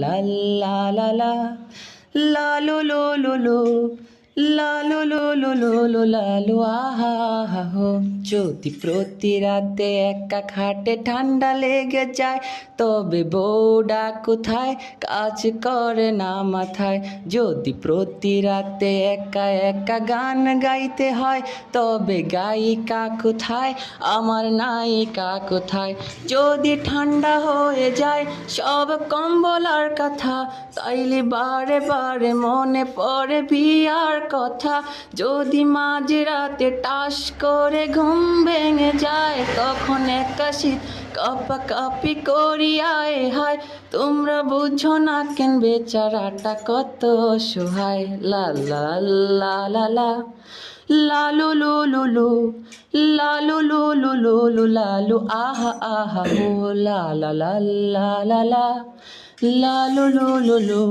লা লা লা লা লা লু লু লু লু লা লু লু লু লু লু লা লু আহা আহা হো। যদি প্রতি রাতে একা খাটে ঠান্ডা লেগে যায়, তবে বউডা কোথায়, কাজ করে না মাথায়। যদি প্রতি রাতে একা একা গান গাইতে হয়, তবে গায়িকা কোথায়, আমার নায়িকা কোথায়। যদি ঠান্ডা হয়ে যায় সব কম্বল আর কথা, তাইলে বারে বারে মনে পড়ে বিয়ার কথা। যদি মাঝরাতে টাস করে ঘুম ভেঙে যায়, তখন একা শীত কাঁপাকাঁপি করি আয় হায়। তোমরা বুঝো না কেন বেচারাটা কত অসহায়। লা লা লা লা লা লা লু লু লু লু লা লু লু লু লু লু লা লু আহা আহা হো। লা লা লা লা লা লা লা লু লু লু লু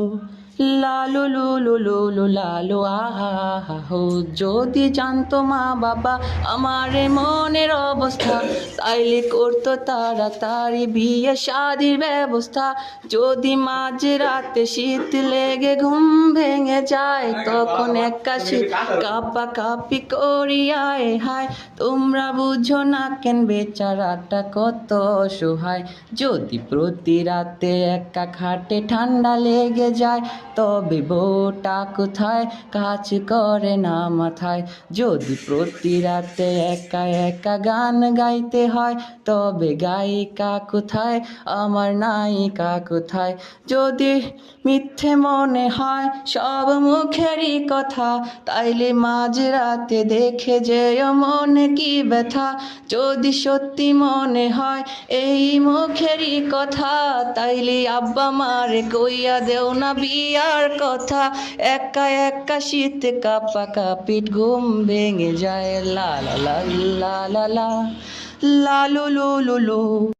লা লু লু লু লু লু লা লু আহা আহা হো। যদি জানতো মা বাবা আমার এ মনের অবস্থা, তাইলে করতো তাড়াতাড়ি বিয়ে শাদির ব্যবস্থা। যদি মাঝরাতে শীত লেগে ঘুম ভেঙে যায়, তখন একা শীত কাঁপাকাঁপি করি আয় হায়। তোমরা বুঝো না কেন বেচারাটা কত অসহায়। যদি প্রতি রাতে একা খাটে ঠান্ডা লেগে যায়, তবে বউটা কোথায়, কাজ করে না মাথায়। যদি প্রতি রাতে একা একা গান গাইতে হয়, তবে গায়িকা কোথায়, আমার নায়িকা কোথায়। যদি মিথ্যে মনে হয় সব মুখেরই কথা, তাইলে মাঝরাতে দেখে যেও মনে কি ব্যথা। যদি সত্যি মনে হয় এই মুখেরই কথা, তাইলে আব্বা মারে কইয়া দেও না বিয়ার কথা। একা একা শীত কাঁপাকাঁপি ঘুম ভেঙে যায়। লা লা লা লা লা লা লা লু লু লু লু